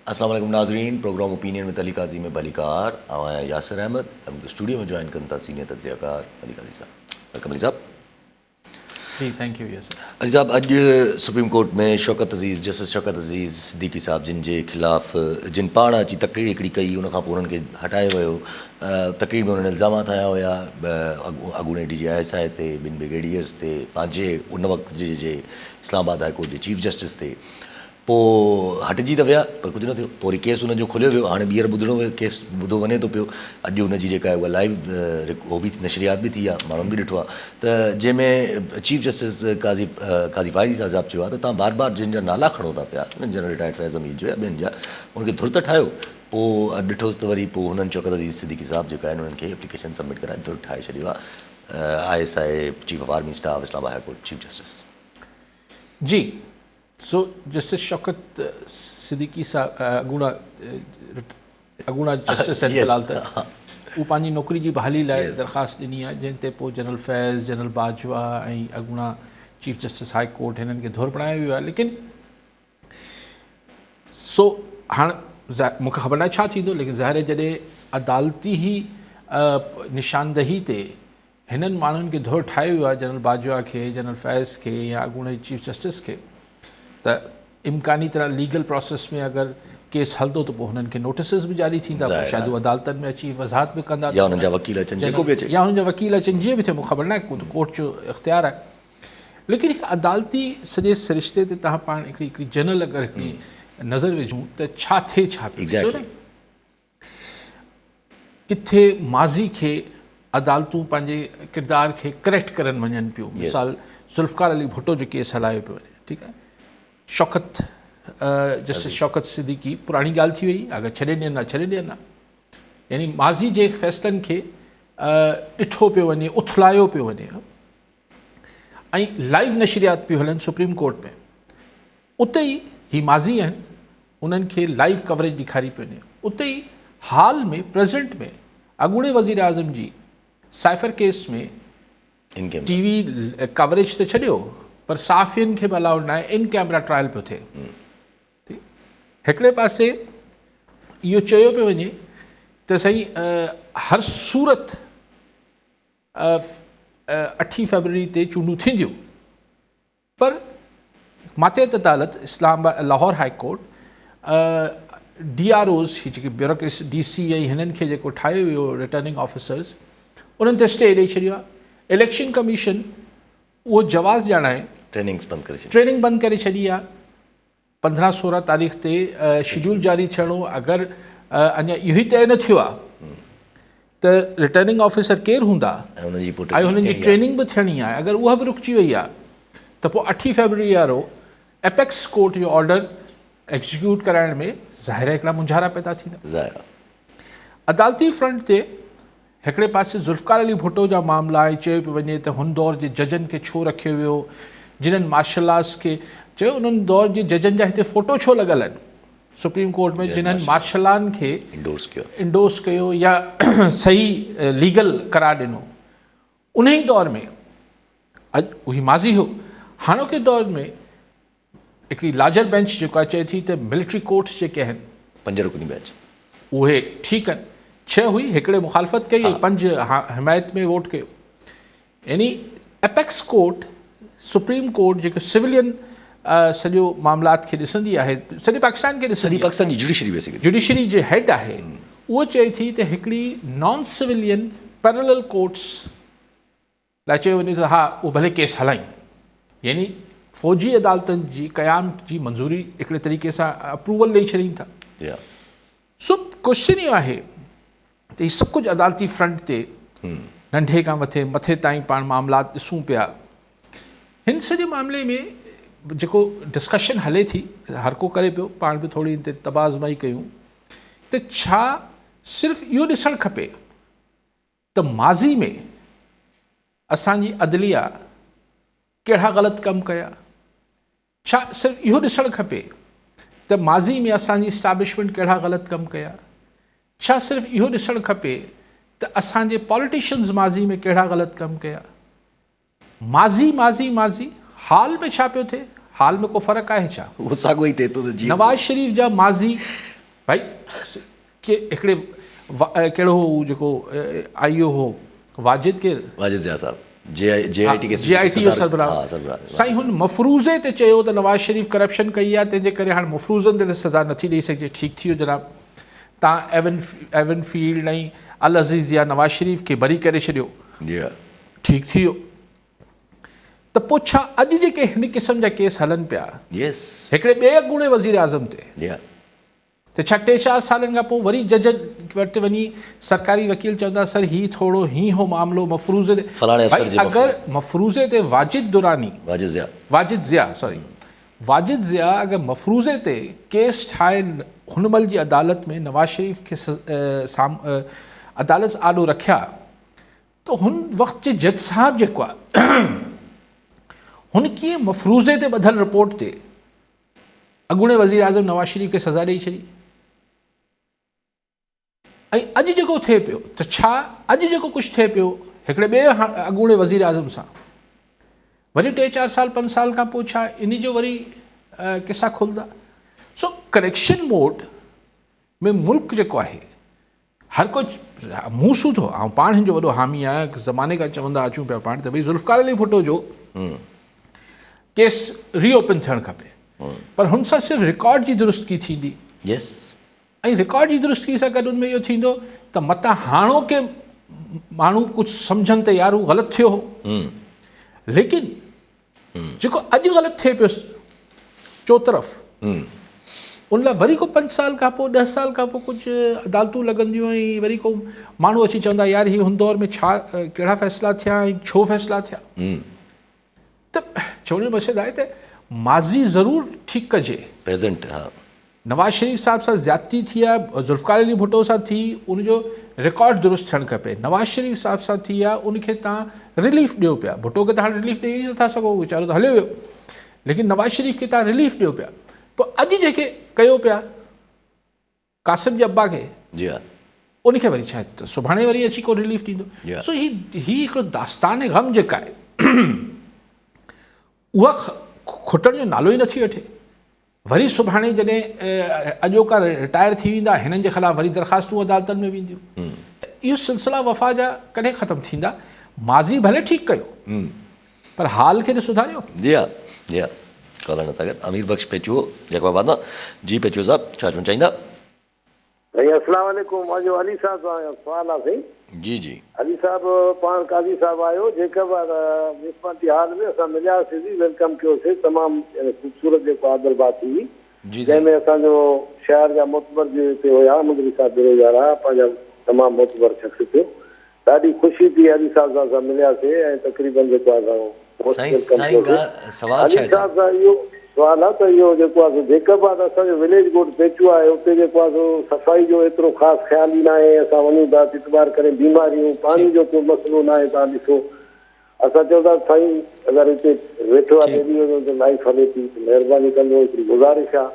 अस्सलाम वालेकुम नाज़रीन, प्रोग्राम ओपिनियन में अली काजी में अली कार आवां यासिर अहमद हम स्टूडियो में ज्वाइन करता सीनियर तज्ज़ियाकार अली काजी साहब। वेलकम अली साहब। जी थैंक यू यस अली साहब, अॼु सुप्रीम कोर्ट में शौकत अज़ीज़ जस्टिस शौकत अज़ीज़ सिद्दीकी साहब जिन जे ख़िलाफ़ जिन पाण अची तकरीर हिकिड़ी कई, उन खां पोइ उन्हनि खे हटायो वियो। तकरीर में उन्हनि इल्ज़ामात हया हुया अॻूणे DGI ते, ॿिनि ब्रिगेडियर्स ते, पंहिंजे उन वक़्त जे इस्लामाबाद हाई कोर्ट जे चीफ जस्टिस ते। पोइ हटिजी त विया पर कुझु न थियो। पोइ वरी केस हुनजो खुलियो वियो। हाणे ॿीहर ॿुधणो वियो, केस ॿुधो वञे थो पियो। अॼु हुनजी जेका आहे उहा लाइव उहो बि नशरियात बि थी आहे, माण्हुनि बि ॾिठो आहे त जंहिंमें चीफ जस्टिस काज़ी फ़ाइज़ साहब चयो आहे त तव्हां बार बार जिन जा नाला खणो था पिया, जनरल रिटायर्ड फैज़ हमीद जो या ॿियनि जा, उनखे धुर त ठाहियो। पोइ अॼु ॾिठोसि त वरी पोइ हुननि शौकत अज़ीज़ सिद्दीकी साहब जेका आहिनि उन्हनि खे एप्लीकेशन सबमिट कराए धुर ठाहे छॾियो आहे। ISI chief of army staff Islamabad high court chief justice जी। सो जस्टिस शौकत सिद्दीकी साहब अॻूणा जस्टिस आहिनि फ़िलहाल त उहो पंहिंजी नौकरी जी बहाली लाइ दरख़्वास्त ॾिनी आहे, जंहिं ते पोइ जनरल फैज़, जनरल बाजवा ऐं अॻूणा चीफ जस्टिस हाई कोर्ट हिननि खे धोर बणायो वियो आहे। लेकिन सो हाणे मूंखे ख़बर न आहे छा थींदो, लेकिन ज़ाहिर आहे जॾहिं अदालती ई निशानदही ते हिननि माण्हुनि खे धोर ठाहियो वियो आहे, जनरल बाजवा खे, जनरल फैज़ खे या अॻूणे चीफ जस्टिस खे, त इम्कानी तरह लीगल प्रोसेस में अगरि केस हलंदो त पोइ हुननि खे नोटिसिस बि जारी थींदा, पोइ शायदि उहे अदालतनि में अची वज़ाहत बि कंदा या हुननि जा वकील अचनि, जेको बि अचे, या हुननि जा वकील अचनि, जीअं बि थिए मूंखे ख़बर न आहे, कोर्ट जो इख़्तियार आहे। लेकिन हिकु अदालती सॼे सिरिश्ते ते तव्हां पाण हिकिड़ी जनरल अगरि हिकिड़ी नज़र विझूं त छा थिए, छा किथे माज़ी खे अदालतूं पंहिंजे किरदार खे करेक्ट करनि वञनि पियूं। मिसाल ज़ुल्फ़कार अली भुट्टो जो केस हलायो पियो वञे, ठीकु आहे, शौकत जस्टिस शौकत सिद्दीकी पुराणी ॻाल्हि थी वई, अगरि छॾे ॾियनि हा छॾे ॾियनि हा, यानी माज़ी जे फ़ैसिलनि खे ॾिठो पियो वञे, उथलायो पियो वञे ऐं लाइव नशरियात पियूं हलनि सुप्रीम कोर्ट में। उते ई ही माज़ी आहिनि, उन्हनि खे लाइव कवरेज ॾेखारी पियो वञे। उते ई हाल में प्रेज़ेंट में अॻूणे वज़ीर आज़म जी साइफ़र केस में TV कवरेज त छॾियो पर साफ़ियुनि खे बि अलाउड न आहे, इन कैमरा ट्रायल पियो थिए। हिकिड़े पासे इहो चयो पियो वञे त साईं हर सूरत 8 फरवरी ते चूंडूं थींदियूं, पर मातहत अदालत Islamabad Lahore high court DROs ही जेके ब्यूरोक्रेसी DC ऐं हिननि खे जेको ठाहियो वियो रिटर्निंग ऑफिसर्स, उन्हनि ते स्टे ॾेई छॾियो आहे। इलेक्शन कमीशन उहो जवाज़ ॼाणाए ट्रेनिंग बंदि करे छॾी आहे। 15-16 तारीख़ ते शेड्यूल जारी थियणो, अगरि अञा इहो ई तय न थियो आहे त रिटर्निंग ऑफिसर केरु हूंदा ऐं हुननि जी ट्रेनिंग बि थियणी आहे, अगरि उहा बि रुकिजी वई आहे त पोइ 8 फरवरी वारो एपेक्स कोर्ट जो ऑर्डर एक्ज़ीक्यूट कराइण में ज़ाहिर हिकिड़ा मुंझारा पैदा थींदा। अदालती फ्रंट ते हिकिड़े पासे ज़ुल्फ़कार अली भुट्टो जा मामला ऐं चयो पियो वञे त हुन दौर जे जजनि खे छो रखियो वियो, जिन्हनि मार्शल आर्ट्स खे चयो उन्हनि दौर जे जजनि जा हिते फ़ोटो छो लॻल आहिनि सुप्रीम कोर्ट में, जिन्हनि मार्शल आर्ट खे इंडोर्स कयो या सही लीगल करार ॾिनो। उन ई दौर में अॼु उही माज़ी हो, हाणोके दौर में हिकिड़ी लार्जर बेंच जेको आहे चए थी त मिलिट्री कोर्ट्स जेके आहिनि 5 रुकनी बेंच उहे ठीकु आहिनि। 6 हुई, हिकिड़े मुखालफ़त कई ऐं 5 हिमायत में वोट कयो। यानी एपेक्स कोर्ट सुप्रीम कोर्ट जेको सिविलियन सॼो मामलात खे ॾिसंदी आहे, सॼे पाकिस्तान खे ॾिसंदी, पाकिस्तान जी जुडिशरी जे हेड आहे, उहो चए थी त हिकिड़ी नॉन सिविलियन पैरेलल कोर्ट्स लाइ चयो वञे त हा उहो भले केस हलाइनि, यानी फ़ौजी अदालतनि जी क़याम जी मंज़ूरी हिकिड़े तरीक़े सां अप्रूवल ॾेई छॾीनि था। सो क्वेश्चन इहो आहे त हीउ सभु कुझु अदालती फ्रंट ते नंढे खां मथे ताईं पाण मामलात ॾिसूं पिया। हिन सॼे मामले में जेको डिस्कशन हले थी, हर को करे पियो, पाण बि थोरी हिते तबाज़माई कयूं त छा सिर्फ़ु इहो ॾिसणु खपे त माज़ी में असांजी अदलिया कहिड़ा ग़लति कमु कया, छा सिर्फ़ु इहो ॾिसणु खपे त माज़ी में असांजी इस्टेब्लिशमेंट कहिड़ा ग़लति कमु कया, छा सिर्फ़ु इहो ॾिसणु खपे त असांजे पॉलिटिशियन्स माज़ी में कहिड़ा ग़लति कमु कया। माज़ी हाल में छा पियो थिए, हाल में को फ़र्क़ु आहे छा? नवाज़ शरीफ़ जा माज़ी भाई के हिकिड़े कहिड़ो जेको आईओ हो वाजिद केरु वाजिद ज़िया साहब JIT के JIT जो सरबराह साईं हुन मफ़रूज़े ते चयो त नवाज़ शरीफ़ करप्शन कई आहे, तंहिंजे करे हाणे मफ़रूज़नि ते त सज़ा नथी ॾेई सघिजे। ठीकु थी वियो जनाब, तव्हां एवन फील्ड ऐं अल अज़ीज़ या नवाज़ शरीफ़ खे बरी करे छॾियो, ठीकु थी वियो। त पोइ छा अॼु जेके हिन क़िस्म जा केस हलनि पिया हिकिड़े ॿिए अॻूणे वज़ीर आज़म ते, त छा 3-4 सालनि खां पोइ वरी जज वटि वञी सरकारी वकील चवंदा सर हीउ थोरो हीउ हो मामिलो मफ़रूज़े ते, अगरि मफ़रूज़े ते वाजिद ज़िया अगरि मफ़रूज़े ते केस ठाहे हुन महिल जी अदालत में नवाज़ शरीफ़ खे अदालत आॾो रखिया, त हुन वक़्त जे जज साहब जेको आहे हुन कीअं मफ़रूज़े ते ॿधल रिपोर्ट ते अॻूणे वज़ीर आज़म नवाज़ शरीफ़ खे सज़ा ॾेई छॾी। ऐं अॼु जेको थिए पियो त छा अॼु जेको कुझु थिए पियो हिकिड़े ॿिए अॻूणे वज़ीर आज़म सां वरी 3-4 साल 5 साल खां पोइ छा इन जो वरी किसा खुलंदा? सो करेक्शन मोड में मुल्क जेको आहे हर को मूं सूधो ऐं पाण हिन जो वॾो हामी आहियां, ज़माने खां चवंदा अचूं पिया पाण त भई ज़ुल्फ़कार अली भुट्टो जो केस रीओपन थियणु खपे, पर हुन सां सिर्फ़ु रिकॉर्ड जी दुरुस्तगी थींदी। ऐं रिकॉर्ड जी दुरुस्तगी सां गॾु उनमें इहो थींदो त मतां हाणोके माण्हू कुझु सम्झनि त यार हू ग़लति थियो हो, लेकिन जेको अॼु ग़लति थिए पियो चोतरफ़ उन लाइ वरी को 5 साल खां पोइ 10 साल खां पोइ कुझु अदालतूं लॻंदियूं ऐं वरी को माण्हू अची चवंदा यार हीअ हुन दौर में छा कहिड़ा फ़ैसिला थिया ऐं छो फ़ैसिला थिया। त चवण जो मक़सदु आहे त माज़ी ज़रूरु ठीकु कजे, प्रेज़ेंट नवाज़ शरीफ़ साहब सां ज़्यादती थी आहे, ज़ुल्फ़कार अली भुट्टो सां थी, उनजो रिकॉर्ड दुरुस्त थियणु खपे। नवाज़ शरीफ़ साहब सां थी आहे, उनखे तव्हां रिलीफ ॾियो पिया, भुट्टो खे त हाणे रिलीफ ॾेई नथा सघो, वीचारो त हलियो वियो, लेकिन नवाज़ शरीफ़ खे तव्हां रिलीफ ॾियो पिया। पोइ अॼु जेके कयो पिया कासिम जे अब्बा खे, उनखे वरी छा सुभाणे वरी अची को रिलीफ ॾींदो। सो ही हिकिड़ो दास्तान ग़म जेका आहे उहा खुटण जो नालो ई नथी वठे। वरी सुभाणे जॾहिं अॼोका रिटायर थी वेंदा हिननि जे ख़िलाफ़ वरी दरख़्वास्तूं अदालतनि में वेंदियूं, त इहो सिलसिला वफ़ा जा कॾहिं ख़तमु थींदा? माज़ी भले ठीकु कयो पर हाल खे त सुधारियो। कॉलर सां गॾु अमीर बख्श पेचुओ जैकबाबाद मां। जी पेचुओ साहब छा चवणु चाहींदा? भाई अस्सलाम वालेकुम, मुंहिंजो अली साहब सां सुवाल आहे साईं। जी अली साहब पाण काज़ी साहब आयो जैकबाबाद म्यूनिसिपालिटी हाल में असां मिलियासीं, वेलकम कयोसीं, तमामु ख़ूबसूरत जेको आदरबाद थी, जंहिंमें असांजो शहर जा मोतबर बि हिते हुया, मुंहिंजी साहब बेरोज़गार आहे, पंहिंजा तमामु मोतबर शख़्स थियो, ॾाढी ख़ुशी थी अली साहब सां असां मिलियासीं ऐं तक़रीबन जेको आहे सवाल आहे त इहो जेको आहे जैकबाबाद असांजो विलेज बोर्ड पेचो आहे, उते जेको आहे सफ़ाई जो एतिरो ख़ासि ख़्यालु ई न आहे। असां वञूं था इतबार करे बीमारियूं, पाणी जो को मसइलो न आहे, तव्हां ॾिसो असां चवंदा साईं अगरि हिते वेठो आहे ॾेढी वञो त लाइफ हले थी, महिरबानी कंदो, हिकिड़ी गुज़ारिश आहे।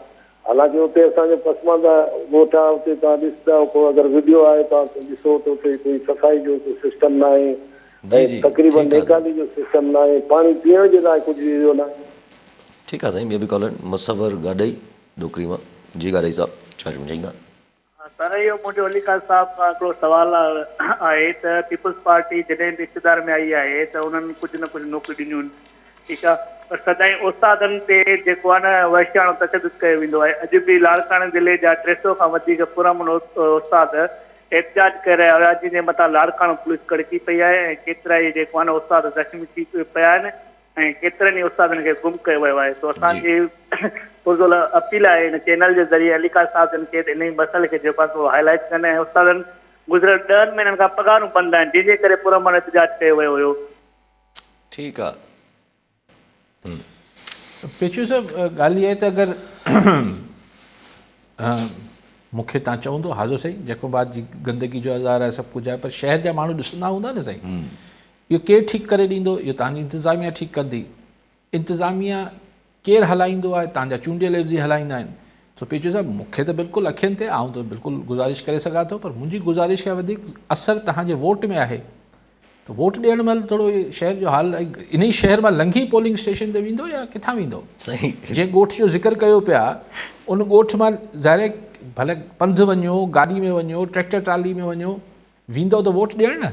हालांकि उते असांजो पसमानदा ॻोठ आहे, उते तव्हां ॾिसंदा को अगरि वीडियो आहे तव्हां ॾिसो त उते कोई सफ़ाई जो को सिस्टम न आहे, तक़रीबन नेकाली जो सिस्टम न आहे, पाणी पीअण जे लाइ कुझु इहो न आहे। ठीकु आहे साईं, ॿियो बि कॉलर मुसवर गाॾई डोकरी मां। जी गाॾई साहब छा चवणु चाहींदा? सर इहो मुंहिंजो अली ख़ान साहब खां हिकिड़ो सुवालु आहे त पीपल्स पार्टी जॾहिं बि इक़्तिदार में आई आहे त उन्हनि कुझु न कुझु नौकरियूं ॾिनियूं आहिनि, ठीकु आहे, पर सदाईं उस्तादनि ते जेको आहे न वहिशाणो तशदुद कयो वेंदो आहे। अॼु बि लाड़काणे ज़िले जा 300 खां वधीक पुरअमन उस्ताद एहतिजाज करे रहिया हुया, जंहिंजे मथां लाड़काणो पुलिस कड़की पई आहे ऐं केतिरा ई जेको आहे न उस्ताद ज़ख़्मी थी पिया आहिनि ऐं केतिरनि ई उस्तादनि खे गुम कयो वियो आहे। तो असांजी पुरज़ोल अपील आहे हिन चैनल जे ज़रिए अली ख़ान साहब जन खे इन मसइले खे जेको आहे हाईलाइट कनि ऐं उस्तादनि गुज़िरियल 10 महीननि खां पगारूं बंदि आहिनि, जंहिंजे करे पुरअमन एहतिजाज कयो वियो हुयो। ठीकु आहे पेचू साहब, ॻाल्हि इहा आहे त अगरि मूंखे तव्हां चवंदो हाज़ो साईं जैकोबाद जी गंदगी जो आज़ार आहे, सभु कुझु आहे, पर शहर जा माण्हू ॾिसंदा हूंदा न साईं, इहो केरु ठीकु करे ॾींदो? इहो तव्हांजी इंतिज़ामिया ठीकु कंदी। इंतिज़ामिया केरु हलाईंदो आहे? तव्हांजा चूंडियल एफ़ ज़ी हलाईंदा आहिनि। तो पेचू साहब मूंखे त बिल्कुलु अखियुनि ते आऊं त बिल्कुलु गुज़ारिश करे सघां थो, पर मुंहिंजी गुज़ारिश खां वधीक असरु तव्हांजे वोट में आहे। त वोट ॾियण महिल थोरो शहर जो हाल इन ई शहर मां लंघी पोलिंग स्टेशन ते वेंदो या किथां वेंदो? सही जंहिं ॻोठ जो ज़िक्र कयो पिया उन ॻोठ मां ज़ाहिर भले पंधु वञो, गाॾी में वञो, ट्रैक्टर ट्राली में वञो, वेंदो त वोट ॾियण न।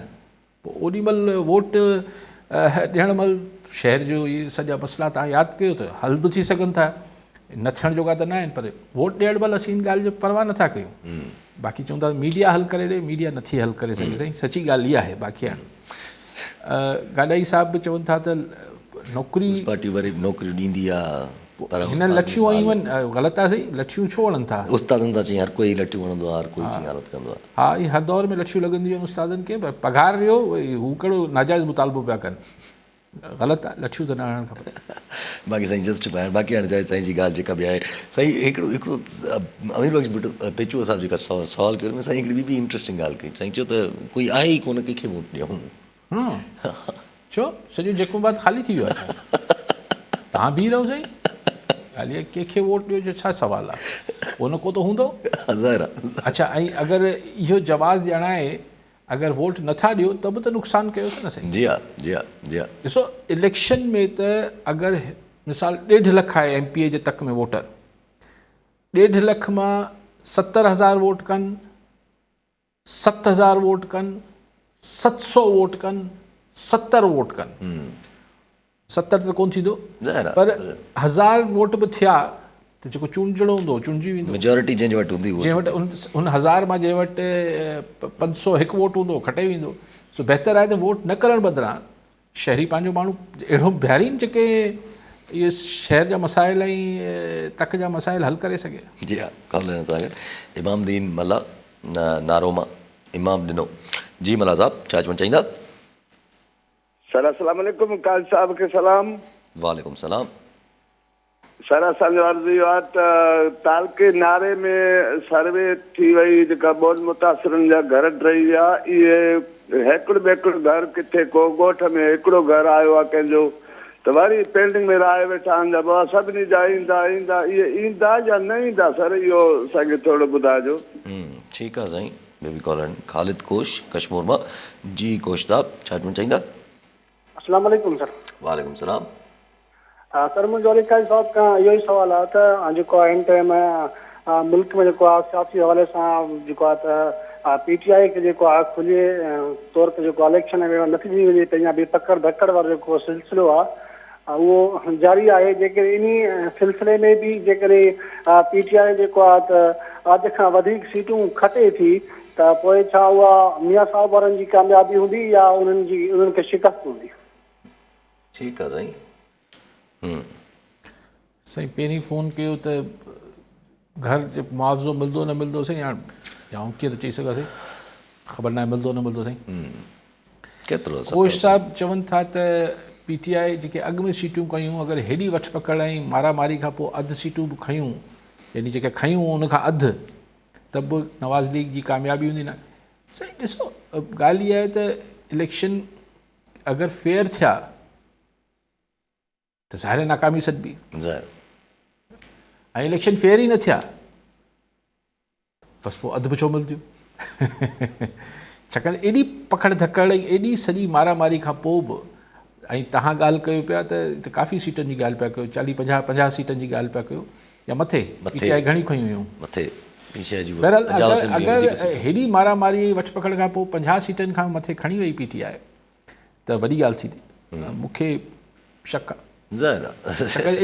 पोइ ओॾी महिल वोट ॾियण महिल शहर जो इहे सॼा मसइला तव्हां यादि कयो त हल बि थी सघनि था, न थियण जोगा त न आहिनि, पर वोट ॾियण महिल असीं इन ॻाल्हि जो परवाह नथा कयूं। बाक़ी चऊं था मीडिया हल करे ॾे, मीडिया नथी हल करे सघे साईं, सची ॻाल्हि इहा आहे। बाक़ी हाणे गाॾाई साहिब बि चवनि था त नौकिरी पार्टी वरी नौकिरी ॾींदी आहे, पर हिन लठियूं आयूं आहिनि, ग़लति आहे साईं, लठियूं छो वणनि था? उस्तादनि सां चई हर कोई लठियूं वणंदो आहे, हर कोई जी हालत कंदो आहे। हा, इहे हर दौर में लठियूं लॻंदियूं आहिनि उस्तादनि खे, पर पघार ॾियो, हू कहिड़ो नाजाइज़ मुतालबो पिया कनि, ग़लति आहे, लठियूं त न हणणु खपे। बाक़ी साईं जस्ट बाक़ी हाणे साईं जी ॻाल्हि जेका बि आहे साईं, हिकिड़ो अमीर बख़्श भुट्टो पेचुआ साहिब जेका सवाल कयो साईं, हिकिड़ी ॿी इंट्रस्टिंग ॻाल्हि कई साईं, चयो त कोई आहे ई कोन कंहिंखे वोट ॾियूं। छो सॼो जेको बात ख़ाली थी वियो आहे, तव्हां बीह रहो साईं, ॻाल्हि आहे कंहिंखे वोट ॾियो जो छा सुवालु आहे, को न को त हूंदो। अच्छा, ऐं अगरि इहो जवाज़ ॼणाए अगरि वोट नथा ॾियो त बि त नुक़सानु कयो था न साईं। जी हा, जी हा, जी हा। ॾिसो इलेक्शन में त अगरि मिसाल 1.5 लख आहे MP जे तक में वोटर, 1.5 लख मां 70,000 वोट कनि, 7,000 वोट कनि, 700 वोट कनि, 70 वोट कनि, 70 त कोन थींदो, पर 1000 वोट बि थिया त जेको चूंडजणो हूंदो चूंडजी वेंदो। मेजॉरिटी जंहिं वटि हूंदी, जंहिं वटि उन 1000 मां जंहिं वटि 501 वोट हूंदो खटे वेंदो। सो बहितर आहे त वोट न करण बदिरां शहरी पंहिंजो माण्हू अहिड़ो बीहारीनि जेके इहे शहर जा मसाइल ऐं तक जा मसाइल हल करे सघे। जी हा, कॉल लेना था इमामदीन मल्ला नारोमा इमाम ॾिनो। जी मल्ला साहब छा चवणु चाहींदा? सर अस्सलाम वालेकुम, काल साहब के सलाम। वालेकुम सलाम। सर असांजो अर्ज़ु इहो आहे त तालके नारे में सर्वे थी वई, जेका ॿोल मुतासिरनि जा घर टही विया, इहे हिकिड़ो ॿिए घर किथे को ॻोठ में हिकिड़ो घर आयो आहे कंहिंजो, त वरी पेंडिंग में राहे वेठा आहिनि जा सभिनी जा ईंदा इहे ईंदा या न ईंदा? सर इहो असांखे थोरो ॿुधाइजो। ठीकु आहे साईं। बेबी कॉलन ख़ालिद कोश कश्मीर मां। जी कोश साहब छा चवणु चाहींदा? अस्सलाम वालेकुम सर। वालेकुम सलाम। सर मुंहिंजो अली काज़ी साहिब खां इहो ई सुवालु आहे त जेको आहे हिन टाइम मुल्क में जेको आहे सियासी हवाले सां जेको आहे त PTI खे जेको आहे खुले तौर ते जेको इलेक्शन में नथी थी वञे, पंहिंजा बि पकड़ धकड़ वारो जेको सिलसिलो आहे उहो जारी आहे। जेकॾहिं इन सिलसिले में बि जेकॾहिं PTI जेको आहे त अध खां वधीक सीटूं खटे थी त पोइ छा उहा मियां साहब वारनि जी कामयाबी हूंदी या उन्हनि खे शिकस्त हूंदी? ठीकु आहे साईं। साईं पहिरीं फ़ोन कयो त घर जो मुआवज़ो मिलंदो न मिलंदो साईं, या कीअं त चई सघां साईं, ख़बर न आहे मिलंदो न मिलंदो साईं। केतिरो कोश साहिब चवनि था त PTI जेके अॻु में सीटूं कयूं, अगरि हेॾी वठ पकड़ ऐं मारामारी खां पोइ अधु सीटूं बि खयूं, यानी जेके खयूं उनखां अधु, त बि नवाज़ लीग जी कामयाबी हूंदी न साईं। ॾिसो ॻाल्हि इहा आहे त इलेक्शन अगरि फेयर थिया त ज़ाहिर नाकामी सॾबी, ऐं इलेक्शन फेयर ई न थिया बसि पोइ अधु बि छो मिलंदियूं। छाकाणि एॾी पकड़ धकड़ ऐं एॾी सॼी मारामारी खां पोइ बि, ऐं तव्हां ॻाल्हि कयो पिया त काफ़ी सीटनि जी ॻाल्हि पिया कयो, 40-50 सीटनि जी ॻाल्हि पिया कयो, या मथे PTI घणी खयूं हुयूं मथे। बहरहाल अगरि हेॾी मारामारी वठ पकड़ खां पोइ 50 सीटनि खां मथे खणी वई PTI त वॾी ॻाल्हि थींदी। मूंखे शक आहे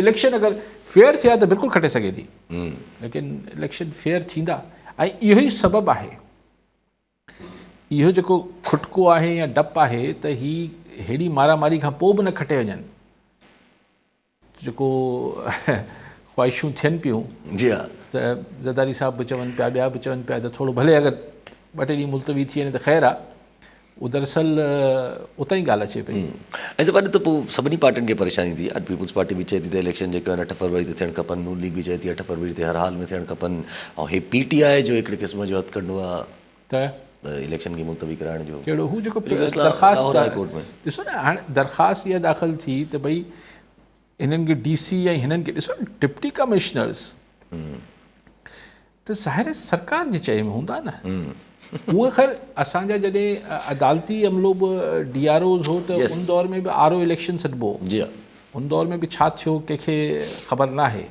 इलेक्शन अगरि फेयर थिया त बिल्कुलु खटे सघे थी, लेकिन इलेक्शन फेयर थींदा। ऐं इहो ई सबबु आहे, इहो जेको खुटको आहे या डपु आहे त ही हेॾी मारामारी खां पोइ बि न खटे वञनि, जेको ख़्वाहिशूं थियनि पियूं। जी हा, त ज़रदारी साहब बि चवनि पिया, ॿिया बि चवनि पिया त थोरो भले अगरि 2-3 ॾींहं मुलतवी थी वञे त ख़ैरु आहे, उहो दरअसल उतां ई ॻाल्हि अचे पई। ऐं सभु त पोइ सभिनी पार्टियुनि खे परेशानी थी। अॼु पीपुल्स पार्टी बि चए थी त इलेक्शन जेके आहिनि 8 फरवरी ते थियणु खपनि, नून लीग बि चए थी 8 फरवरी ते हर हाल में थियणु खपनि, ऐं हे PTI जो हिकिड़े क़िस्म जो हथु कढो आहे त इलेक्शन खे मुलतवी कराइण जो। कहिड़ो हू जेको दरख़्वास्त ॾिसो न, हाणे दरख़्वास्त इहा दाख़िल थी त भई हिननि खे DC ऐं हिननि खे ॾिसो डिप्टी कमिश्नर्स त ज़ाहिर सरकार जे चए में हूंदा न। उहे ख़ैर असांजा जॾहिं अदालती अमलो बि DROs हो त उन दौर में बि RO इलेक्शन सॾिबो, उन दौर में बि छा थियो कंहिंखे ख़बर न आहे।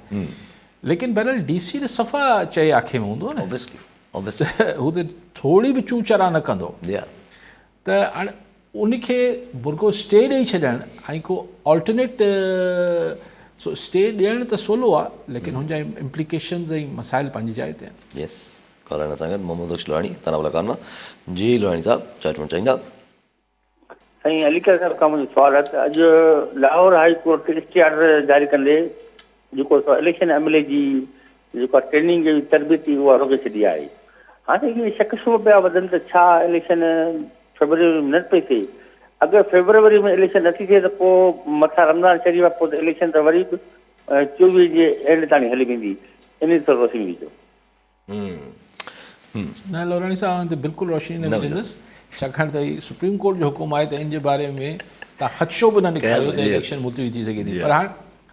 लेकिन बहरहाल DC त सफ़ा चए आखे में हूंदो न, ऑब्वियसली हू त थोरी बि चू चरा न कंदो। या त हाणे उनखे बुर्गो स्टे ॾेई छॾणु ऐं को ऑल्टरनेट स्टे ॾियणु त सवलो आहे, लेकिन हुनजा इम्प्लीकेशन्स ऐं मसाइल पंहिंजी जाइ ते आहिनि। यस कॉलर सां गॾु मोहम्मद बख्श लोहाणी तनावला कान मां। जी लोहाणी साहब छा चवणु चाहींदा? साईं अलीगढ़ साहब खां मुंहिंजो सुवालु आहे त अॼु लाहौर हाई कोर्ट इश्तिहार जारी कंदे जेको इलेक्शन एमएलए जी जेका ट्रेनिंग जी तरबियती उहा रोके छॾी आहे। हाणे इहे शक शुबा पिया वधनि त छा इलेक्शन फेबरवरी में न पई थिए? अगरि फेबरवरी में इलेक्शन नथी थिए त पोइ मथां रमज़ान शरीफ़ आहे, पोइ त इलेक्शन त वरी बि 24 जे एंड ताईं हली वेंदी। इन ते रोशनी ॾिजो। न लोराणी साहब ते बिल्कुलु रोशनी न ॾींदुसि, छाकाणि त हीउ सुप्रीम कोर्ट जो हुकुम आहे त इन जे बारे में तव्हां ख़दशो बि न निकिरियो त इलेक्शन मुलतवी थी सघे थी। पर हाणे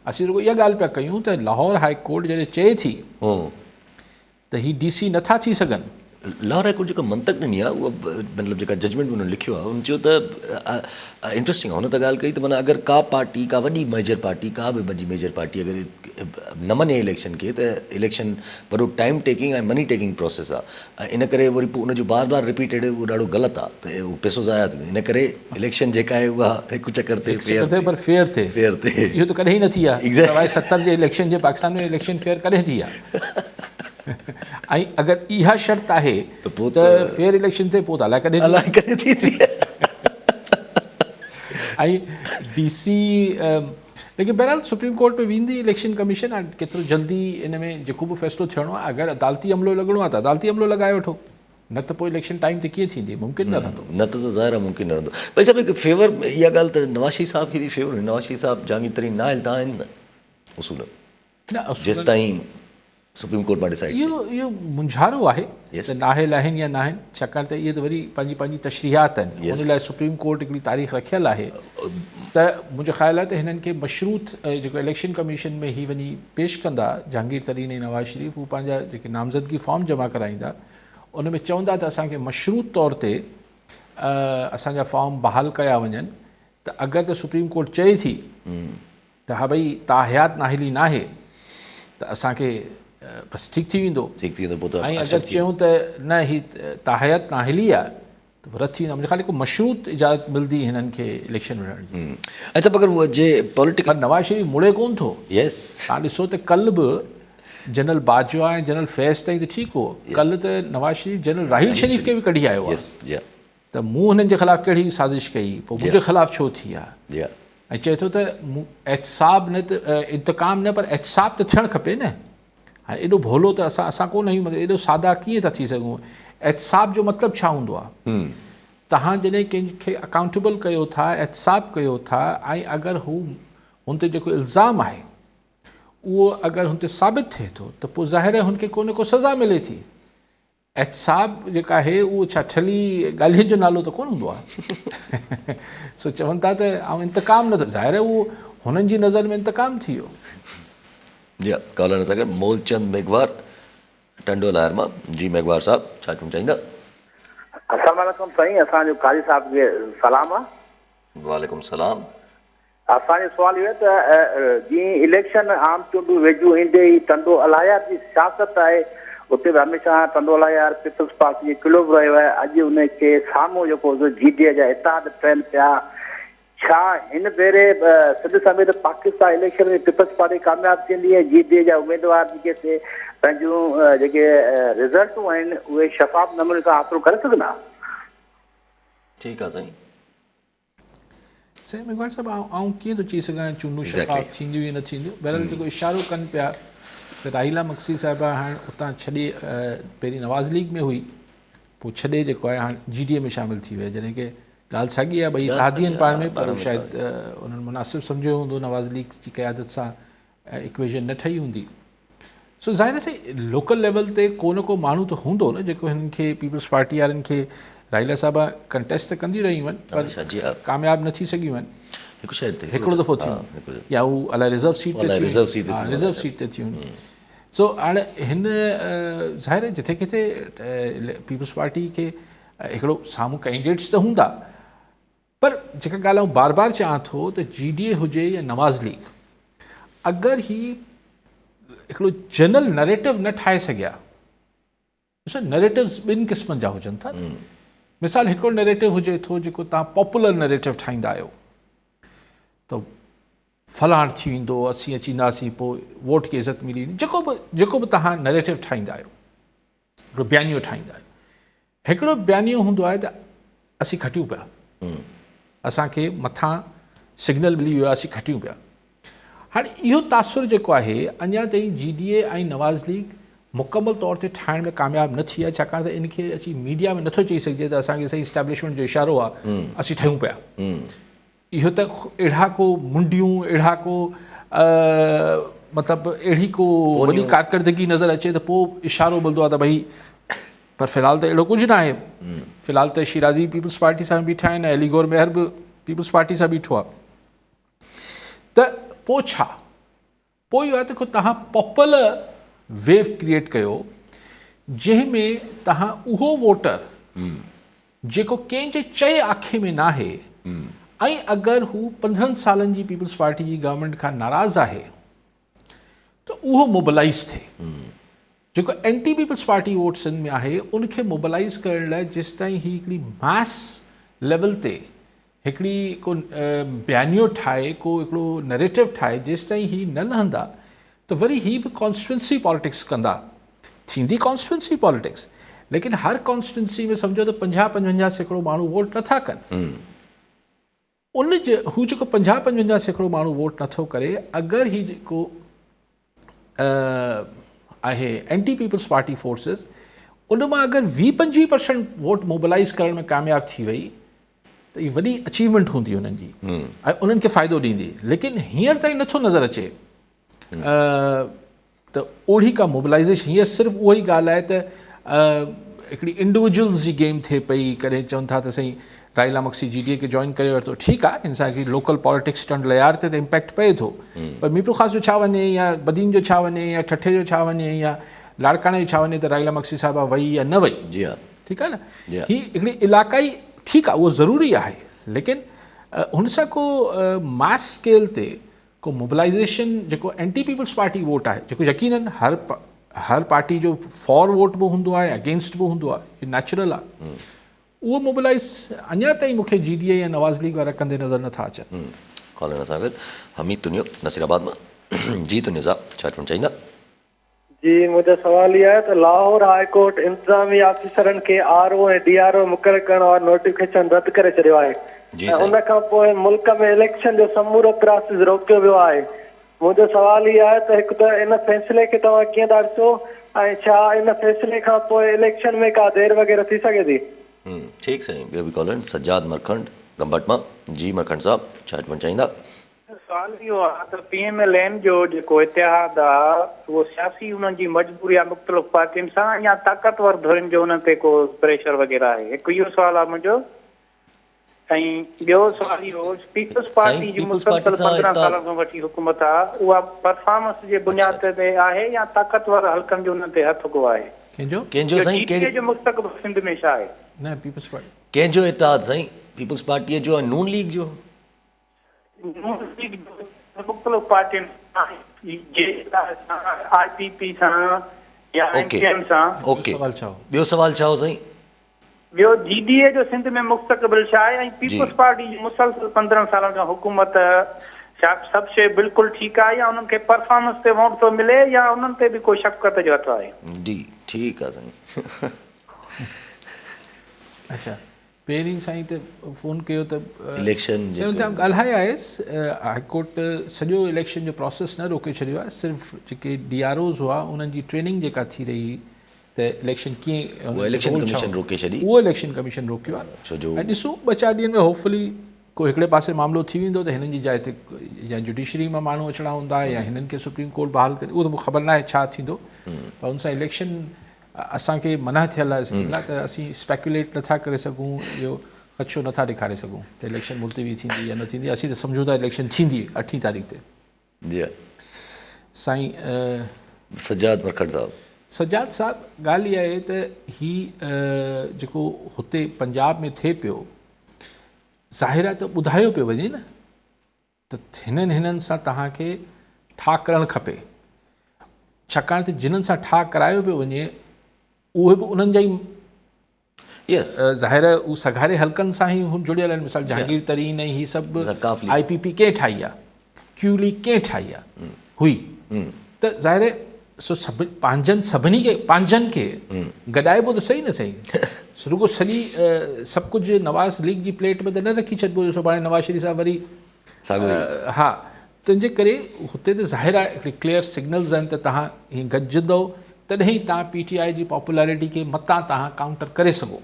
असीं रुगो इहा ॻाल्हि पिया कयूं त लाहौर हाई कोर्ट जॾहिं चए थी त हीअ DC नथा थी सघनि। लाहौर हाई कोर्ट जेका मंतक ॾिनी आहे उहा मतिलबु जेका जजमेंट हुन लिखियो आहे हुन चयो त इंट्रस्टिंग आहे, हुन त ॻाल्हि कई त माना अगरि का पार्टी का वॾी मेजर पार्टी का बि वॾी मेजर पार्टी अगरि न मञे इलेक्शन खे त इलेक्शन वॾो टाइम टेकिंग ऐं मनी टेकिंग प्रोसेस आहे, ऐं इन करे वरी पोइ उनजो बार बार रिपीटेड उहो ॾाढो ग़लति आहे, त उहो पैसो ज़ाया थींदो। इन करे इलेक्शन जेका आहे उहा हिकु चकर ते पर फेयर थिए इहो त कॾहिं ई न थी आहे। सवाइ 70 जे इलेक्शन जे पाकिस्तान में इलेक्शन फेयर कॾहिं थी आहे? ऐं अगरि इहा शर्त आहे त फेयर इलेक्शन थिए पोइ त अलाए कॾहिं थी ऐं DC लेकिन बहरहाल सुप्रीम कोर्ट में वेंदी इलेक्शन कमीशन, ऐं केतिरो जल्दी इन में जेको बि फ़ैसिलो थियणो आहे, अगरि अदालती अमलो लॻणो आहे त अदालती अमलो लॻाए वठो, न त पोइ इलेक्शन टाइम ते कीअं थींदी? मुमकिन न रहंदो। न त ज़ाहिर आहे मुमकिन न रहंदो। भाई साहिबु हिकु फेवर इहा ॻाल्हि त नवाज़ शरीफ़ साहब खे बि फेवर हुई। नवाज़ शरीफ़ साहब जहांगीर तरीन ना हिलंदा आहिनि न उसूल जेसि ताईं सुप्रीम कोर्ट मां डिसाइड। इहो मुंझारो आहे त नाहिल आहिनि या न आहिनि, छाकाणि त इहे त वरी पंहिंजी तशरीहात आहिनि। हुन लाइ सुप्रीम कोर्ट हिकिड़ी तारीख़ रखियलु आहे त मुंहिंजो ख़्यालु आहे त हिननि खे मशरूत जेको इलेक्शन कमीशन में ही वञी पेश कंदा जहांगीर तरीन ऐं नवाज़ शरीफ़, हू पंहिंजा जेके नामज़दगी फॉर्म जमा कराईंदा, उन में चवंदा त असांखे मशरूत तौर ते असांजा फॉर्म बहाल कया वञनि, त अगरि त सुप्रीम कोर्ट चए थी त हा भई ताहयात नाहिली न आहे त असांखे बसि ठीकु थी वेंदो। ऐं अगरि चयूं त न ही ताहयात नाहिली आहे त रद्द थी वेंदो। मुंहिंजे ख़्याल को मशरूत इजाज़त मिलंदी हिननि खे इलेक्शन विढ़ण जी। अच्छा मगर उहो जे पॉलिटिकल नवाज़ शरीफ़ मुड़े कोन थो। यस तव्हां ॾिसो त कल्ह बि जनरल बाजवा ऐं जनरल फैज़ ताईं त ठीकु हो, कल्ह त नवाज़ शरीफ़ जनरल राहिल शरीफ़ खे बि कढी आयो आहे त मूं हुननि जे ख़िलाफ़ु कहिड़ी साज़िश कई, पोइ मुंहिंजे ख़िलाफ़ु छो थी आहे, ऐं चए थो त एहतिसाब न त इंतकाम न पर एहतिसाब त थियणु खपे न। हाणे एॾो भोलो त असां कोन आहियूं, मतिलबु एॾो सादा कीअं था थी सघूं? एहतिसाब जो मतिलबु छा हूंदो आहे? तव्हां जॾहिं कंहिंखे अकाउंटेबल कयो था, एहतिसाब कयो था, ऐं अगरि हू हुन ते जेको इल्ज़ाम आहे उहो अगरि हुन ते साबित थिए थो त पोइ ज़ाहिर आहे हुनखे को न को सज़ा मिले थी। एहतिसाब जेका आहे उहो छा ठली ॻाल्हियुनि जो नालो त कोन हूंदो आहे। सो चवनि था त ऐं इंतकाम न, त ज़ाहिर आहे उहो हुननि जी नज़र में इंतकाम थी वियो। जी कॉलर सां गॾु मोलचंद मेघवार टंडो लहर मां। जी मेघवार साहब छा चवणु चाहींदा? अस्सलाम वालेकुम साईं, असांजो कारी साहब खे सलाम आहे। वालेकुम सलाम। असांजो सुवाल इहो आहे त जीअं इलेक्शन आम चूंडूं वेझियूं ईंदे ई टंडो अलाया जी सियासत आहे, उते बि हमेशह टंडो अलाया पीपल्स पार्टी जो किलो बि रहियो आहे। अॼु उनखे साम्हूं जेको GDA जा इतिहाद थियनि पिया, छा हिन भेरे सिंध समेत पाकिस्तान इलेक्शन में पीपल्स पार्टी कामयाबु थींदी ऐं GDA जा उमेदवार जेके पंहिंजूं जेके रिज़ल्टूं आहिनि उहे शफ़ाफ़ नमूने सां हासिलु करे सघंदा? ठीकु आहे साईं। साईं मेघवार साहिबु आउं कीअं थो चई सघां चूंडूं शफ़ाफ़ थींदियूं या न थींदियूं? बहरहाल जेको इशारो कनि पिया त राहिला मक्सी साहिबा हाणे उतां छॾे, पहिरीं नवाज़ लीग में हुई, पोइ छॾे जेको आहे हाणे GDA में शामिलु थी विया, जॾहिं की ॻाल्हि साॻी आहे, ॿई इतिहादी आहिनि पाण में, पर शायदि उन्हनि मुनासिबु सम्झियो हूंदो नवाज़ लीग जी क़यादत सां इक्वेशन न ठही हूंदी। सो ज़ाहिर से लोकल लेवल ते को न को माण्हू त हूंदो न जेको हिननि खे पीपल्स पार्टी वारनि खे राहिला साहिबा कंटेस्ट त कंदी रहियूं आहिनि पर कामयाबु न थी सघियूं आहिनि। हिकिड़ो दफ़ो थियो या हू अलाए रिज़र्व सीट ते थियूं। सो हाणे हिन ज़ाहिर जिथे किथे पीपल्स पार्टी खे हिकिड़ो साम्हूं कैंडिडेट्स त हूंदा, पर जेका ॻाल्हि आउं बार बार चवां थो त GDA हुजे या नवाज़ लीग, अगरि ही हिकिड़ो जनरल नरेटिव न ठाहे सघिया। ॾिसो नरेटिव्स ॿिनि क़िस्मनि जा हुजनि था। मिसाल हिकिड़ो नरेटिव हुजे थो जेको तव्हां पॉपुलर नरेटिव ठाहींदा आहियो, त फलाण थी वेंदो, असीं अची ईंदासीं, पोइ वोट खे इज़त मिली वेंदी, जेको बि तव्हां नरेटिव ठाहींदा आहियो, हिकिड़ो बयानियो ठाहींदा आहियो। हिकिड़ो बयानियो हूंदो आहे त असीं खटियूं पिया, असांखे मथां सिग्नल मिली वियो आहे, असीं खटियूं पिया। हाणे इहो तासुर जेको आहे अञा ताईं GDA ऐं नवाज़ लीग मुकमल तौर ते ठाहिण में कामयाबु न थी आहे, छाकाणि त इनखे अची मीडिया में नथो चई सघिजे त असांखे सही इस्टेब्लिशमेंट जो इशारो आहे, असीं ठहियूं पिया। इहो त अहिड़ा को मुंडियूं, अहिड़ा को मतिलबु अहिड़ी को वॾी कारकर्दगी नज़र अचे त पोइ इशारो मिलंदो आहे त भई, पर फ़िलहाल त अहिड़ो कुझु न आहे। फ़िलहाल त शिराज़ी पीपल्स पार्टी सां बीठा आहिनि, अलीगौर मेहर बि पीपल्स पार्टी सां बीठो आहे। त पोइ छा? पोइ इहो आहे त को तव्हां पॉपुलर वेव क्रिएट कयो जंहिंमें तव्हां उहो वोटर जेको कंहिंजे चए आखे में न आहे ऐं अगरि हू 15 सालनि जी पीपल्स पार्टी जी गवर्नमेंट खां नाराज़ आहे त उहो मोबिलाइज़ थिए। जेको एंटी पीपल्स पार्टी वोट्सनि में आहे उनखे मोबिलाइज़ करण लाइ जेसिताईं ही हिकिड़ी मास लेवल ते हिकिड़ी को बयानियो ठाहे, को हिकिड़ो नरेटिव ठाहे, जेसिताईं ही न लहंदा त वरी ही बि कॉन्स्टिट्यूंसी पॉलिटिक्स कंदा। थींदी कॉन्स्टिट्यूंसी पॉलिटिक्स, लेकिन हर कॉन्स्टिट्यूंसी में सम्झो त 50-55 सैकड़ो माण्हू वोट नथा कनि। उन जे हू जेको 50-55 सैकड़ो माण्हू वोट नथो करे, अगरि ही जेको आहे एंटी पीपल्स पार्टी फोर्सिस, उन मां अगरि 20-25% वोट मोबिलाइज़ करण में कामयाबु थी वई त इहा वॾी अचीवमेंट हूंदी उन्हनि जी ऐं उन्हनि खे फ़ाइदो ॾींदी। लेकिन हींअर ताईं नथो नज़र अचे त ओड़ी का मोबिलाइज़ेशन। हींअर सिर्फ़ु उहा ई ॻाल्हि आहे त हिकिड़ी इंडिविजुअल्स जी गेम थिए पई। कॾहिं चवनि था त साईं राइला मक्सी GDA खे जॉइन करे वरितो, ठीकु आहे, इंसान खे लोकल पॉलिटिक्स टंड लयार ते त इम्पैक्ट पए थो, पर मीठो ख़ास जो छा वञे, या बदीन जो छा वञे, या ठठे जो छा वञे, या लाड़काणे जो छा वञे, त राइला मक्सी साहिबा वई या न वई। जी हा, ठीकु आहे न। ही हिकिड़ी इलाक़ाई, ठीकु आहे, उहो ज़रूरी आहे, लेकिन हुन सां को मास स्केल ते को मोबिलाइज़ेशन जेको एंटी पीपल्स पार्टी वोट आहे, जेको यकीनन हर पार्टी जो फॉर वोट बि हूंदो आहे, अगेंस्ट बि हूंदो आहे, इहो नेचुरल आहे, उहो मोबिलाइज़ अञा ताईं मूंखे GDA या नवाज़ लीग वारा कंदे नज़र नथा अचनि। कॉलर सां गॾु हमीद तुनियो नसीराबाद मां। जी तुनियो साहब, छा चवणु चाहींदा? जी, मुंहिंजो सवाल इहो आहे त लाहौर हाई कोर्ट इंतज़ामी ऑफिसरनि खे RO ऐं DRO मुक़ररु करण वारो नोटिफिकेशन रद्द करे छॾियो आहे। उन खां पोइ मुल्क में इलेक्शन जो समूरो प्रोसेस रोकियो वियो आहे। मुंहिंजो सवाल इहो आहे त हिकु त इन फ़ैसिले खे तव्हां कीअं था ॾिसो, ऐं छा इन फ़ैसिले खां पोइ इलेक्शन में का देरि वग़ैरह थी सघे थी? ठीकु साईं। ॿियो बि कॉलर सजाद मरखंड गंबट मां। जी मरखंड साहब, छा चवणु चाहींदा? सवाल इहो आहे त PMLN जो जेको इतिहाद आहे उहो सियासी उन्हनि जी मजबूरी आहे मुख़्तलिफ़ पार्टियुनि सां, या ताक़तवर धुरियुनि जो उन्हनि ते को प्रेशर वग़ैरह आहे? हिकु इहो सुवालु आहे मुंहिंजो। ऐं ॿियो सुवाल इहो, पीपल्स पार्टी जी मुसलसल 15 सालनि खां वठी हुकूमत आहे, उहा परफॉर्मेंस जे बुनियाद ते आहे या ताक़तवर हल्कनि जो उन्हनि ते हथ को आहे? कंहिंजो साईं? GDA जो मुस्तक़बिल सिंध में छा आहे? न पीपल्स पार्टी कंहिंजो इतिहाद साईं? पीपल्स पार्टीअ जो, नून लीग जो? मुख़्तलिफ़ पार्टियुनि IPP सां या MPM सां। ओके, ॿियो सवाल छा हो साईं? ॿियो GDA जो सिंध में मुस्तक़बिल छा आहे, ऐं पीपल्स पार्टी जी मुसलसल 15 सालनि खां हुकूमत, छा सभु शइ बिल्कुलु ठीकु आहे, या उन्हनि खे परफॉर्मेंस ते वोट थो मिले, या उन्हनि ते बि कोई शफ़क़त जो हथु आहे? जी ठीकु आहे साईं। अच्छा, पहिरीं साईं त फ़ोन कयो त इलेक्शन ॻाल्हाए आयुसि। हाईकोर्ट सॼो इलेक्शन जो प्रोसेस न रोके छॾियो आहे, सिर्फ़ु जेके DROs हुआ उन्हनि जी ट्रेनिंग जेका थी रही त इलेक्शन कीअं, उहो इलेक्शन कमीशन रोके छॾी, उहो इलेक्शन कमीशन रोकियो आहे। ऐं ॾिसूं 2-4 ॾींहंनि में होपफुली को हिकिड़े पासे मामिलो थी वेंदो त हिननि जी जाइ ते या जुडिशरी मां माण्हू अचणा हूंदा, या हिननि खे सुप्रीम कोर्ट बहाल करे, उहो त मूंखे ख़बर न आहे छा थींदो, पर हुन सां इलेक्शन असांखे मना थियल आहे त असीं स्पेकुलेट नथा करे सघूं, इहो ख़दशो नथा ॾेखारे सघूं त इलेक्शन मुलतवी थींदी या न थींदी। असीं त सम्झूं था इलेक्शन थींदी 8 तारीख़ ते। जी साईं सजाद मरखंड साहब। सजाद साहब, ॻाल्हि इहा आहे त ही जेको हुते पंजाब में थिए पियो, ज़ाहिर आहे त ॿुधायो पियो वञे न त हिननि सां तव्हांखे ठा करणु खपे। छाकाणि त जिन्हनि सां ठाह करायो पियो वञे उहे बि उन्हनि जा ई यस ज़ाहिर उहे सघारे हलकनि सां ई जुड़ियल आहिनि। मिसाल जहांगीर तरीन ऐं हीअ सभु काफ़ी। IPP कंहिं ठाही आहे, क्यू लीग कंहिं ठाही आहे हुई, त ज़ाहिर सो सभिनी खे पंहिंजनि खे गॾाइबो त सही न सही, रुगो सॼी सभु कुझु नवाज़ लीग जी प्लेट में त न रखी छॾिबो हुयो। सुभाणे नवाज़ शरीफ़ साहब वरी हा, तंहिंजे करे हुते त ज़ाहिर आहे हिकिड़ी क्लियर सिग्नल्स आहिनि त तव्हां हीअं गॾिजंदव तॾहिं तव्हां PTI जी पॉपुलैरिटी खे मतां तव्हां काउंटर करे सघो।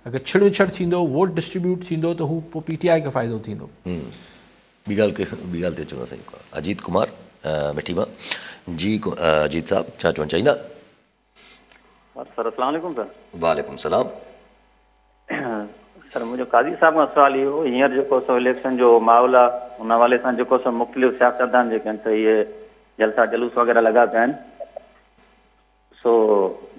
अगरि छिड़ थींदो, वोट डिस्ट्रीब्यूट थींदो त हू पोइ PTI खे फ़ाइदो थींदो। ॿी ॻाल्हि ते अचूं साईं अजीत कुमार मिठी मां जी। अजीत साहब छा चवणु चाहींदा? सर अस्सलाम वालेकुम सर। वालेकुम सलाम। सर मुंहिंजो काज़ी साहब खां सुवाल इहो, हींअर जेको सो इलेक्शन जो माहौल आहे उन हवाले सां जेको सो मुख़्तलिफ़ सियासतदान जेके आहिनि त इहे जलसा जलूस वग़ैरह लॻा पिया आहिनि। सो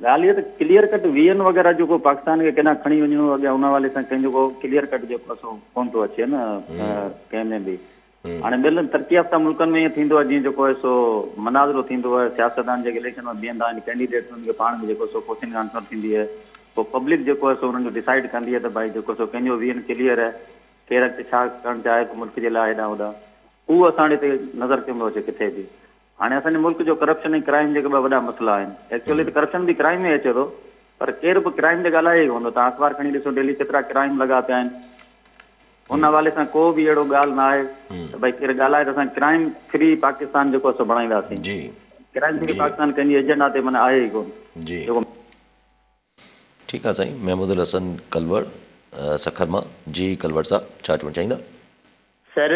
ॻाल्हि इहा त क्लियर कट VN वग़ैरह जेको पाकिस्तान खे केॾांहुं खणी वञिणो अॻियां उन हवाले सां कंहिंजो को क्लियर कट जेको सो कोन थो अचे न कंहिं में बि। हाणे ॿियनि तरक़ी याफ़्ता मुल्कनि में ईअं थींदो आहे जीअं जेको आहे सो मनाज़रो थींदो आहे, सियासतदान जेके इलेक्शन में बीहंदा आहिनि कैंडिडेट्स उन्हनि खे पाण में जेको सो क्वेश्चन आंसर थींदी आहे, पोइ पब्लिक जेको आहे सो उन्हनि जो डिसाइड कंदी आहे त भाई जेको सो कंहिंजो VN क्लियर आहे, केरु अॻिते छा करणु चाहे थो मुल्क जे लाइ हेॾां होॾां, उहो असां ॾिते नज़र कंदो अचे किथे बि। हाणे असांजे मुल्क जो करप्शन ऐं क्राइम जेके ॿ वॾा मसइला आहिनि। एक्चुअली त करप्शन बि क्राइम में अचे थो, पर केरु बि क्राइम ते ॻाल्हाए ई कोन थो। तव्हां अख़बार खणी ॾिसो डेली केतिरा क्राइम लॻा पिया आहिनि। उन हवाले सां को बि अहिड़ो ॻाल्हि न आहे त भई केरु ॻाल्हाए त असां क्राइम फ्री पाकिस्तान जेको असां बणाईंदासीं। क्राइम फ्री पाकिस्तान कंहिंजी एजेंडा ते माना आहे ई कोन। ठीकु आहे साईं। महमूदुल हसन कलवड़ सखर मां जी। कलवड़ साहब छा चवणु चाहींदा? सर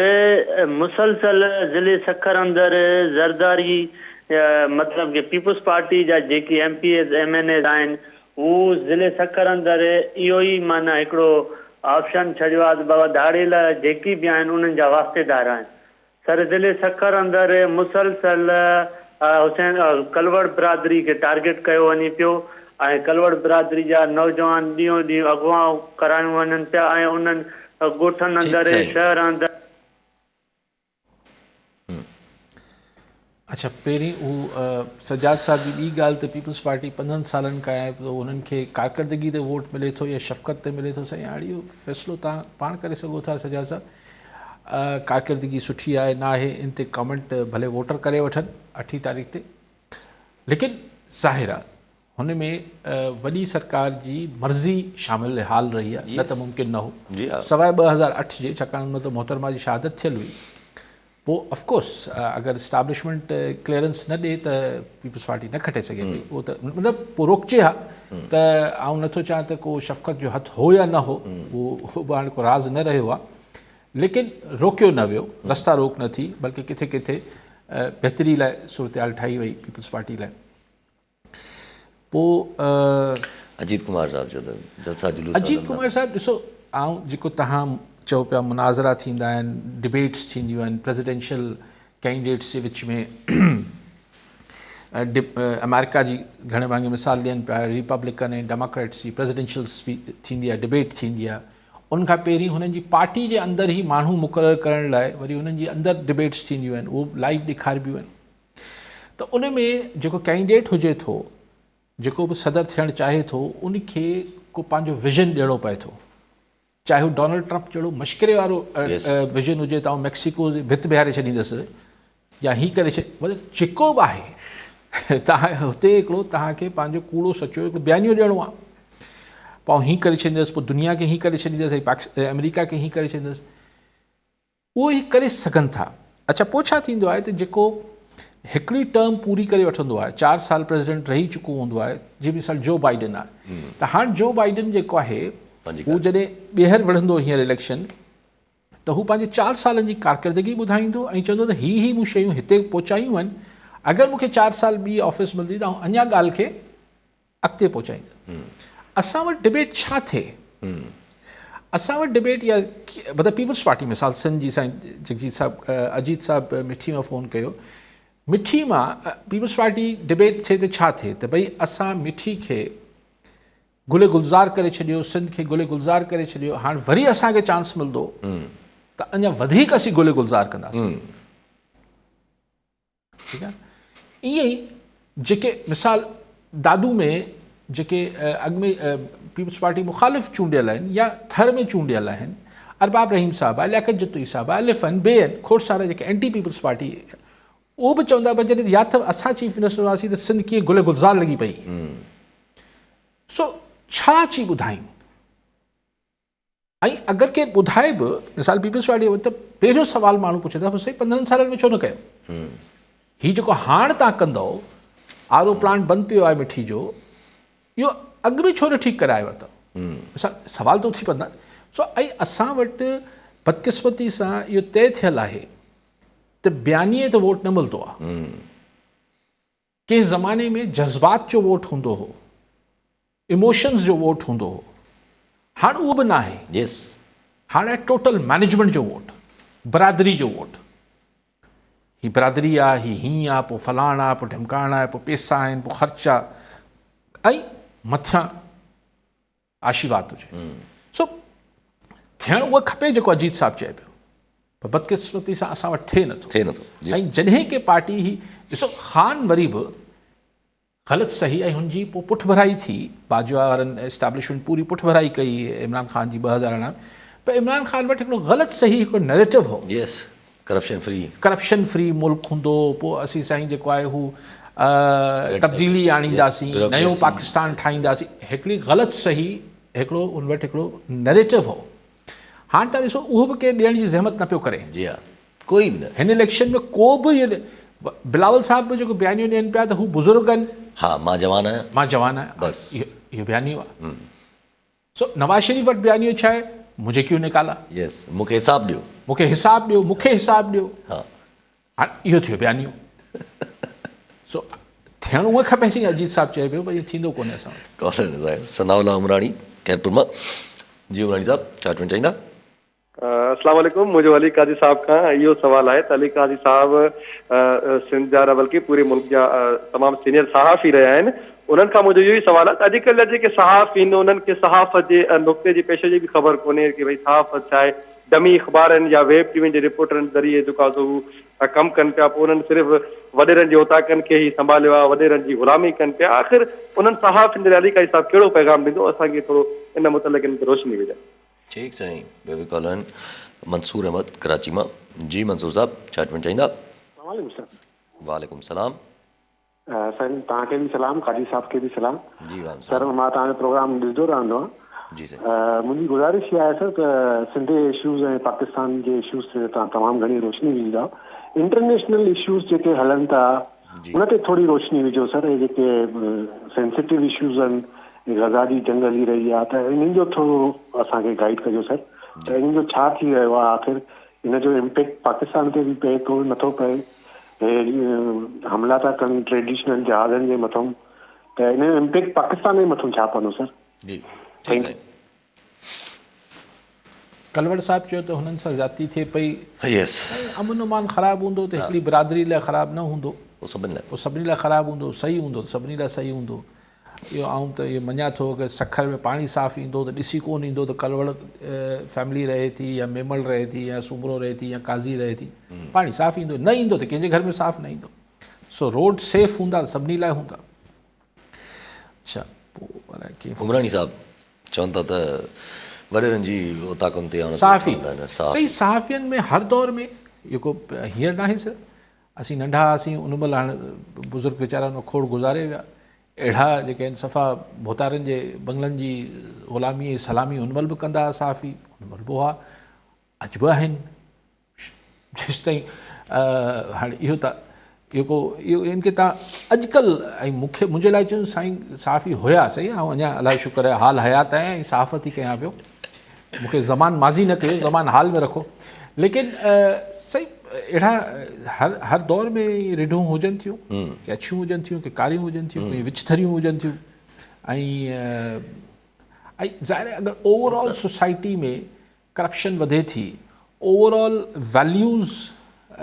मुसलसल ज़िले सखर अंदरि ज़रदारी मतिलबु कि पीपुल्स पार्टी जा जेके MPs MNAs आहिनि हू ज़िले सखर अंदरि इहो ई माना हिकिड़ो ऑप्शन छॾियो आहे त बाबा धाड़ेल जेकी बि आहिनि उन्हनि जा वास्तेदार आहिनि। सर ज़िले सखर अंदरि मुसलसल हुसैन कलवड़ बिरादरी खे टारगेट कयो वञे पियो ऐं कलवड़ बिरादरी जा नौजवान ॾींहों ॾींहुं अॻुवां करायूं वञनि पिया ऐं उन्हनि ॻोठनि अंदरि शहर अंदरि। अच्छा, पहिरीं हू सजाद साहब जी ॿी ॻाल्हि त पीपल्स पार्टी 5 सालनि खां आहे त उन्हनि खे कारकर्दगी ते वोट मिले थो या शफ़क़त ते मिले थो। साईं हाणे इहो फ़ैसिलो तव्हां पाण करे सघो था सजाद साहब। कारकर्दगी सुठी आहे न आहे इन ते कमेंट भले वोटर करे वठनि 8 तारीख़ ते, लेकिन ज़ाहिर आहे हुन में वॾी सरकार जी मर्ज़ी शामिल हाल रही आहे, न त मुमकिन न हो सवाइ 2008 जे, छाकाणि हुन त मोहतरमा जी शहादत थियल हुई। पोइ ऑफकोर्स अगरि इस्टाब्लिशमेंट क्लियरेंस न ॾिए त पीपल्स पार्टी न खटे सघे पई। उहो त मतिलबु पोइ रोकजे हा त आउं नथो चाहियां त को शफ़क़त जो हथु हो या न हो, उहो बि हाणे को राज़ न रहियो आहे, लेकिन रोकियो न वियो, रस्ता रोक न थी, बल्कि किथे किथे बहितरी लाइ सूरत ठाही वई पीपल्स पार्टी लाइ। पोइ अजीत कुमार साहब जो जलसा जुलूस। अजीत कुमार साहब ॾिसो, आउं जेको तव्हां चओ पिया मुनाज़रा थींदा आहिनि, डिबेट्स थींदियूं आहिनि प्रेसिडेंशियल कैंडिडेट्स जे विच में। अमेरिका जी घणे भाङे मिसाल ॾियनि पिया, रिपब्लिकन ऐं डेमोक्रेट्स जी प्रेसिडेंशियल थींदी आहे, डिबेट थींदी आहे। उनखां पहिरीं हुननि जी पार्टी जे अंदरि ई माण्हू मुक़ररु करण लाइ वरी हुननि जी अंदरि डिबेट्स थींदियूं आहिनि, उहो लाइव ॾेखारिबियूं आहिनि। त उन में जेको कैंडिडेट हुजे थो, जेको बि सदर थियणु चाहे थो, उनखे को पंहिंजो विज़न ॾियणो पए थो। चाहे हू डोनाल्ड ट्रंप जहिड़ो मश्किरे वारो विज़न हुजे त मैक्सिको जे भित बिहारे छॾींदुसि या हीअ करे मतिलबु जेको बि आहे तव्हां हुते हिकिड़ो तव्हांखे पंहिंजो कूड़ो सचो हिकिड़ो बयानियो ॾियणो आहे। पोइ हीअं करे छॾींदुसि, पोइ दुनिया खे हीअं करे छॾींदुसि, अमेरिका खे हीअं करे छॾींदुसि, उहो ई करे सघनि था। अच्छा, पोइ छा थींदो आहे त जेको हिकिड़ी टर्म पूरी करे वठंदो आहे, 4 साल प्रेसिडेंट रही चुको हूंदो आहे, जीअं मिसाल जो बाइडन आहे, त हाणे जो बाइडन जेको आहे हू जॾहिं ॿीहर विढ़ंदो हींअर इलेक्शन, त हू पंहिंजे 4 सालनि जी कारकर्दगी ॿुधाईंदो ऐं चवंदो त ही मूं शयूं हिते पहुचायूं आहिनि, अगरि मूंखे 4 साल ॿी ऑफिस मिलंदी त आउं अञा ॻाल्हि खे अॻिते पहुचाईंदुमि। असां वटि डिबेट छा थिए? असां वटि डिबेट या मतिलबु पीपल्स पार्टी मिसाल सिंध जी साईं जगजीत साहब अजीत साहब मिठी मां फ़ोन कयो, मिठी मां पीपल्स पार्टी डिबेट थिए त छा थिए त भई असां मिठी खे गुले गुलज़ार करे छॾियो, सिंध खे गुले गुलज़ार करे छॾियो, हाणे वरी असांखे चांस मिलंदो त अञा वधीक असीं गुले गुलज़ार कंदासीं। ठीकु आहे, ईअं ई जेके मिसाल दादू में जेके अॻु में पीपल्स पार्टी मुखालिफ़ चूंडियल आहिनि या थर में चूंडियल आहिनि, अरबाब रहीम साहब आहे, लियाकत जतोई साहब आहे, लिफ़ आहिनि, ॿिए आहिनि खोड़ सारा जेके एंटी पीपल्स पार्टी, उहो बि चवंदा भई जॾहिं या त असां चीफ मिनिस्टर हुआसीं त सिंध कीअं गुल गुलज़ार लॻी पई। सो छा अची ॿुधायूं? ऐं अगरि केरु ॿुधाए बि, मिसाल पीपल्स पार्टी त पहिरियों सवाल माण्हू पुछे था सही 15 सालनि में छो न कयो? हीउ जेको हाणे तव्हां कंदव, आर ओ प्लांट बंदि पियो आहे मिठी जो, इहो अॻु में छो न ठीकु कराए वरितव? मिसाल सवाल त उथी पवंदा। सो ऐं असां वटि बदकिस्मती सां इहो तइ थियल आहे त बयानीअ ते वोट न मिलंदो आहे। कंहिं ज़माने में जज़्बात जो वोट हूंदो हो, इमोशन्स जो वोट हूंदो हो, हाणे उहो बि न आहे। यस, हाणे टोटल मैनेजमेंट जो वोट, बरादरी जो वोट, ही बरादरी आहे, ही हीअं आहे, पोइ फलाण आहे, पोइ ढिमकाण आहे, पोइ पैसा आहिनि, पोइ ख़र्च आहे, ऐं मथियां आशीर्वाद हुजे। सो थियणु उहो खपे जेको अजीत साहब चए पियो, पर बदकिस्मती सां असां वटि थिए नथो। ऐं जॾहिं के पार्टी ही ॾिसो, ख़ान वरी बि ग़लति सही ऐं हुनजी पोइ पुठभराई थी, बाजवा वारनि एस्टेब्लिशमेंट पूरी पुठभराई कई इमरान ख़ान जी 2011 में, पर इमरान ख़ान वटि हिकिड़ो ग़लति सही हिकिड़ो नैरेटिव हो। यस, करप्शन फ्री मुल्क हूंदो, पोइ असीं साईं जेको आहे हू तब्दीली आणींदासीं, नयो पाकिस्तान ठाहींदासीं, हिकिड़ी ग़लति सही हिकिड़ो उन वटि हिकिड़ो नैरेटिव हो। हाणे तव्हां ॾिसो, उहो बि केरु ॾियण जी ज़हमत न पियो करे। जी हा, कोई बि न। हिन इलेक्शन में को बि इहो बिलावल साहब बि जेको बयानियूं ॾियनि पिया त हू बुज़ुर्ग आहिनि, हा मां जवान आहियां, बस इहो बयानियूं आहे। सो नवाज शरीफ वटि बयानियूं छा आहे, मुझे क्यों निकाला, यस, मूंखे हिसाब ॾियो, मूंखे हिसाब ॾियो। हाणे इहो थियो बयानियूं। सो थियणु उहो खपे जीअं अजीत साहब चए पियो, भई इहो थींदो कोन्हे असां वटि। सनाउल्लाह उमराणी कैरपुर मां। जी उमराणी साहब, छा चवणु चाहींदा? अस्सलाम वालेकुम। मुंहिंजो अली काज़ी साहब खां इहो सुवालु आहे त अली काज़ी साहब सिंध जा न बल्कि पूरे मुल्क जा तमामु सीनियर सहाफ़ी रहिया आहिनि। उन्हनि खां मुंहिंजो इहो ई सुवालु आहे त अॼुकल्ह जेके सहाफ़ी आहिनि उन्हनि खे सहाफ़त जे नुक़्ते जी पेश जी बि ख़बर कोन्हे कि भई सहाफ़त छा आहे। डमी अख़बारनि या वेब टीवी जे रिपोर्टरनि ज़रिए जेको आहे हू कमु कनि पिया, पोइ उन्हनि सिर्फ़ु वॾेरनि जे उताकनि खे ई संभालियो आहे, वॾेरनि जी ग़ुलामी कनि पिया। आख़िर उन्हनि सहाफ़ियुनि जे अली काज़ी साहब कहिड़ो पैगाम ॾींदो? असांखे थोरो इन मुतलिक़ इन ते रोशनी विझे। ठीकु साईं, बेबी कॉलन मंसूर अहमद कराची मां। जी मंसूर साहब, छा चवणु चाहींदा? वालेकुम सलाम। साईं तव्हांखे बि सलाम, काजी साहब खे बि सलाम। जी सर, मां तव्हांजो प्रोग्राम ॾिसंदो रहंदो आहियां। जी सर, मुंहिंजी गुज़ारिश इहा आहे सर त सिंधी इशूज़ ऐं पाकिस्तान जे इशूज़ ते तव्हां तमामु घणी रोशनी विझंदा। इंटरनेशनल इशूज़ जेके हलनि था उन ते थोरी रोशनी विझो सर। ऐं जेके सेंसिटिव इशूज़ आहिनि, गज़ा जी जंग हली रही आहे, त इन्हनि जो थोरो असांखे गाइड कजो सर। त इन्हनि जो छा थी रहियो आहे, आख़िर इन जो इम्पेक्ट पाकिस्तान ते बि पए थो नथो पए, हमला था कनि ट्रेडिशनल जहाज़नि जे मथां, त इन जो इम्पेक्ट पाकिस्तान जे मथां छा पवंदो सर? जी ठीकु आहे। कलवड़ साहब चयो त हुननि सां ज़्यादती थिए पई। यस, अमन अमान ख़राबु हूंदो त हिकिड़ी बिरादरी लाइ ख़राबु न हूंदो, पोइ सभिनी लाइ ख़राबु हूंदो, सही हूंदो त सभिनी लाइ सही हूंदो। इहो आऊं त इहो मञा थो, अगरि सखर में पाणी साफ़ु ईंदो त ॾिसी कोन ईंदो त कलवड़ फैमिली रहे थी या मेमल रहे थी या सूमरो रहे थी या काज़ी रहे थी। पाणी साफ़ु ईंदो, न ईंदो त कंहिंजे घर में साफ़ु न ईंदो। सो रोड सेफ हूंदा त सभिनी लाइ हूंदा। अच्छा, पोइ उमराणी साहब चवनि था त वॾेरनि जी उताकनि ते सहाफ़ी सही, सहाफ़ियुनि में हर दौर में जेको हींअर न आहे सर, असीं नंढा हुआसीं उन महिल, हाणे बुज़ुर्ग वीचारा उन खोड़ गुज़ारे विया। अहिड़ा जेके आहिनि सफ़ा भोतारनि जे बंगलनि जी ग़ुलामी ऐं सलामी उन महिल बि कंदा हुआ सहाफ़ी, उन महिल बि हुआ, अॼु बि आहिनि। जेसिताईं हाणे इहो त जेको इहो इनखे तव्हां अॼुकल्ह, ऐं मुंहिंजे लाइ चयो साईं सहाफ़ी हुया सही, ऐं अञा अलाए शुक्र आहे हाल हयात आहियां ऐं सहाफ़त ई कयां पियो। मूंखे ज़मान माज़ी न कयो, ज़मान हाल में रखो। लेकिन सही अहिड़ा हर दौर में रिढूं हुजनि थियूं, की अछियूं हुजनि थियूं, की कारियूं हुजनि थियूं, की विचथरियूं हुजनि थियूं। ऐं ज़ाहिर आहे अगरि ओवरऑल सोसाइटी में करप्शन वधे थी, ओवरऑल वैल्यूज़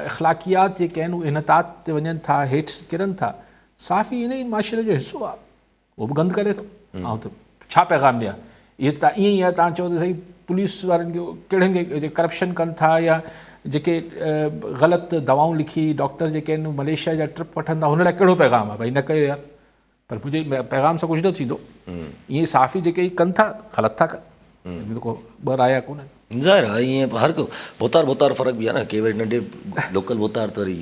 अख़लाक़ियात जेके आहिनि उहे इनतात ते वञनि था, हेठि किरनि था, सहाफ़ी इन ई माशरे जो हिसो आहे, उहो बि गंद करे थो। ऐं त छा पैगाम ॾियां? इहे त ईअं ई आहे, तव्हां चओ त सही पुलिस वारनि खे कहिड़नि खे करप्शन कनि था या जेके ग़लति दवाऊं लिखी डॉक्टर जेके आहिनि मलेशिया जा ट्रिप वठंदा हुन लाइ कहिड़ो पैगाम आहे भई न कयो यार, पर मुंहिंजे पैगाम सां कुझु न थींदो। ईअं साफ़ी जेके कनि था ग़लति था कनि, को ॿ राया कोन्हनि। ज़ाहिर आहे ईअं हर को बोतार फ़र्क़ु बि आहे न, के वरी नंढे लोकल बोतार त वरी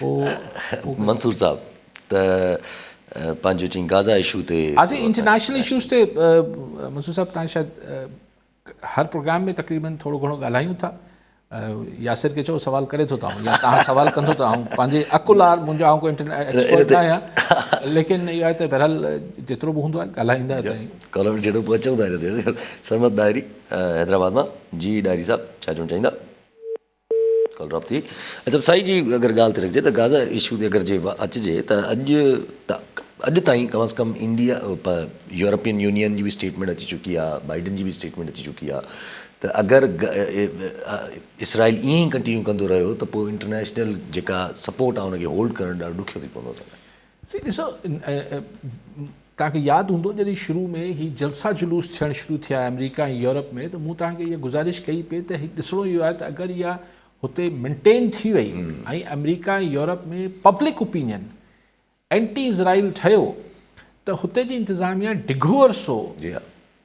मंसूर साहब त पंहिंजो चई गाज़ा इशू ते इंटरनेशनल इशूज़ ते मंसूर साहब तव्हां शायदि हर प्रोग्राम में तक़रीबन थोरो घणो ॻाल्हायूं था। यासिर खे चओ सवाल करे थो तव्हां या तव्हां सवाल कंदो त आऊं पंहिंजे अकुलार मुंहिंजो आऊं कोई एक्सपर्ट न आहियां, लेकिन इहो आहे त बहरहाल जेतिरो बि हूंदो आहे ॻाल्हाईंदा आहियूं। कॉलर जहिड़ो पहुचूं था हिन ते सरमत डायरी हैदराबाद मां। जी डायरी साहब छा चवणु चाहींदा? कॉल ड्रॉप थी। अच्छा साईं जी अगरि ॻाल्हि थी रखिजे त गाज़ा इशू ते अगरि जे अचिजे त अॼु ताईं कम से कम इंडिया यूरोपियन यूनियन जी बि स्टेटमेंट अची चुकी आहे, बाइडन जी बि स्टेटमेंट अची चुकी आहे त अगरि इसराइल ईअं ई कंटिन्यू कंदो रहियो त पोइ इंटरनेशनल जेका सपोर्ट आहे हुनखे होल्ड करणु ॾाढो ॾुखियो थी पवंदो। सी ॾिसो, तव्हांखे यादि हूंदो जॾहिं शुरू में ही जलसा जुलूस थियणु शुरू थिया अमेरिका ऐं यूरोप में, त मूं तव्हांखे इहा गुज़ारिश कई पई त ॾिसणो इहो आहे त अगरि इहा हुते मेंटेन थी वई ऐं अमेरिका ऐं यूरोप में पब्लिक ओपिनियन एंटी इज़राइल ठहियो त हुते जी इंतिज़ामिया डिघो अरसो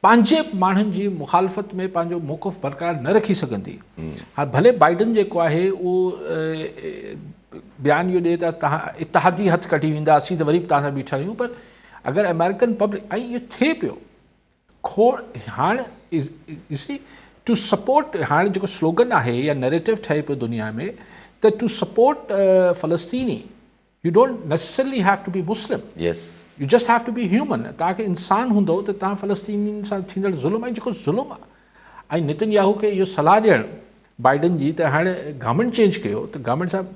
पंहिंजे माण्हुनि जी मुखालफ़त में पंहिंजो मौक़िफ़ बरक़रार न रखी सघंदी। हाणे भले बाइडन जेको आहे उहो बयानु इहो ॾिए त तव्हां इतिहादी हथु कढी वेंदा, असीं त वरी बि तव्हां सां बीठा आहियूं, पर अगरि अमेरिकन पब्लिक ऐं इहो थिए पियो खोड़ हाणे टू सपोर्ट, हाणे जेको स्लोगन आहे या नैरेटिव ठहे पियो दुनिया में त टू सपोर्ट फ़लस्तीनी you don't necessarily have to be Muslim, you just have to be human. तव्हांखे इंसान हूंदो त तव्हां फ़लस्तीनी सां थींदड़ ज़ुल्म ऐं जेको ज़ुल्म आहे, ऐं नितिन याहू खे इहो सलाह ॾियणु बाइडन जी त हाणे गवर्नमेंट चेंज कयो, त गवर्नमेंट साहिबु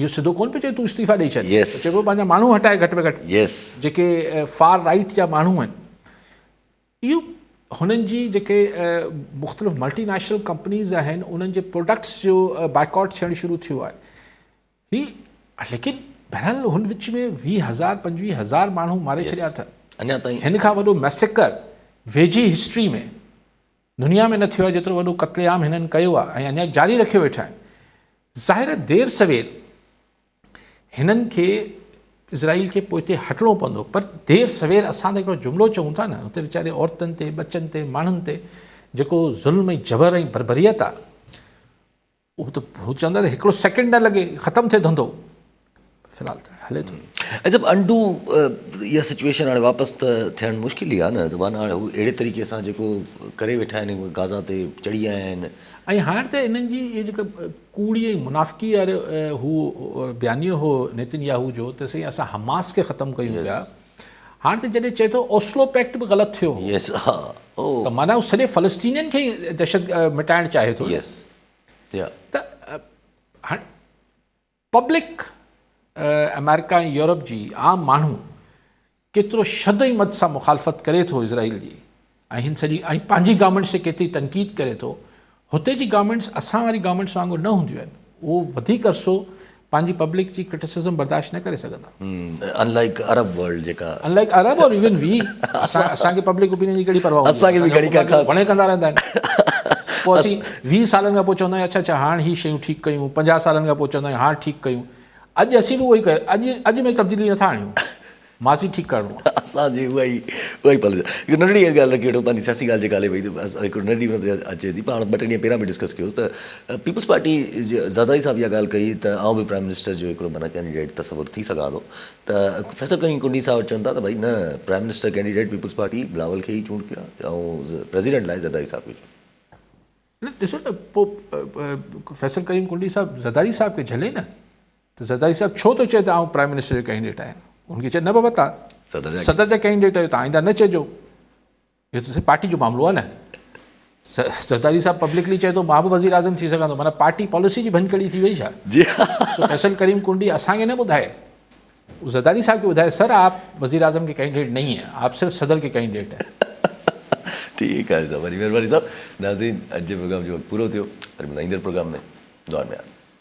इहो सिधो कोन पियो चए तूं इस्तीफ़ा ॾेई छॾ, चइबो पंहिंजा माण्हू हटाए घटि में घटि जेके फार राइट जा माण्हू आहिनि। इहो हुननि जी जेके मुख़्तलिफ़ मल्टीनेशनल कंपनीज़ आहिनि उन्हनि जे प्रोडक्ट्स जो बाइकॉट थियणु शुरू थियो आहे ही, लेकिन बहरहाल हुन विच में 20,000 25,000 माण्हू मारे छॾिया अथनि अञा ताईं। हिन खां वॾो मैसेकर वेझी हिस्ट्री में दुनिया में न थियो आहे जेतिरो वॾो क़त्लेआम हिननि कयो आहे ऐं अञा जारी रखियो वेठा आहिनि। ज़ाहिर देर सवेर हिननि खे इज़राइल खे पोइ हिते हटिणो पवंदो, पर देर सवेर असां त हिकिड़ो जुमिलो चऊं था न, हुते वीचारे औरतुनि ते बचनि ते माण्हुनि ते जेको ज़ुल्म ऐं जबर ऐं बरबरियत आहे उहो त हू चवंदा त हिकिड़ो सेकेंड न लॻे ख़तमु थिए धंधो, फ़िलहाल त हले थो। जब अंडू इहा सिचुएशन हाणे वापसि त थियणु मुश्किल ई आहे न, त माना हाणे हू अहिड़े तरीक़े सां जेको करे वेठा आहिनि गाज़ा ते चढ़ी आया आहिनि। ऐं हाणे त इन्हनि जी इहे जेका कूड़ी ऐं मुनाफ़िकी वारो हू बयानियो हो नितिन याहू जो त साईं असां हमास खे ख़तमु कयूं पिया, हाणे त जॾहिं चए थो ओस्लो पैक्ट बि ग़लति थियो त माना हू सॼे फ़लस्तीनियुनि खे ई दहशत मिटाइणु चाहे थो। त हाणे पब्लिक अमेरिका ऐं यूरोप जी आम माण्हू केतिरो शद ऐं मद सां मुखालफ़त करे थो इज़राइल जी, ऐं हिन सॼी ऐं पंहिंजी गवर्नमेंट्स ते केतिरी तनक़ीद करे थो। हुते जी गवर्नमेंट्स असां वारी गवर्नमेंट्स वांगुरु न हूंदियूं आहिनि, उहो वधीक अरसो पंहिंजी पब्लिक जी क्रिटिसिज़म बर्दाश्त न करे सघंदा। अनलाइक अरब वर्ल्ड जेका अनलाइक अरब और इवन वी असांखे पब्लिक ओपिनियन जी कहिड़ी परवाह, असांखे बि घणी का ख़ासि वणे कंदा रहंदा आहिनि। पोइ असीं 20 सालनि खां पोइ चवंदा आहियूं अच्छा हाणे हीअ शयूं ठीकु कयूं, 50 सालनि खां पोइ चवंदा आहियूं हाणे ठीकु कयूं। अॼु असीं बि उहो ई करे अॼु में तब्दीली नथा आणियूं, माज़ी ठीकु करिणो आहे असांजी उहा ई पल। हिकु नंढड़ी ॻाल्हि रखी वठो, पंहिंजी सियासी ॻाल्हि जेका हले वई त हिकिड़ो नंढी अचे थी, पाण 2-3 ॾींहं पहिरियां बि डिस्कस कयोसि त पीपल्स पार्टी ज़रदारी साहिबु इहा ॻाल्हि कई त आउं बि प्राइम मिनिस्टर जो हिकिड़ो माना कैंडिडेट तस्वुरु थी सघां थो, त फैसल करीम कुंडी साहिबु चवनि था त भई न, prime minister candidate Peoples Party Bilawal खे ई चूंड कया ऐं प्रेसिडेंट लाइ ज़रदारी साहिबु खे। ॾिसो न पोइ फैसल करीम कुंडी साहिबु ज़रदारी साहिब खे झले न, त ज़रदारी साहिबु छो थो चए त आउं प्राइम मिनिस्टर जो कैंडिडेट आहियां, उनखे चए न बाबा तव्हां सदर जा कैंडिडेट आहियो, तव्हां ईंदा न चइजो, इहो त पार्टी जो मामिलो आहे न। ज़रदारी साहिबु पब्लिकली चए थो मां बि वज़ीर आज़म थी सघां थो, माना पार्टी पॉलिसी जी भनकड़ी थी वई छा? सो फैसल करीम कुंडी असांखे न ॿुधाए, ज़रदारी साहिब खे ॿुधाए सर आप वज़ीर आज़म के कैंडिडेट नहीं है, आप सिर्फ सदर के कैंडिडेट है। ठीकु आहे साहब, वरी महिरबानी साहब। नाज़रीन, अॼु जे प्रोग्राम जो पूरो थियो, वरी ईंदड़ प्रोग्राम में दुआ में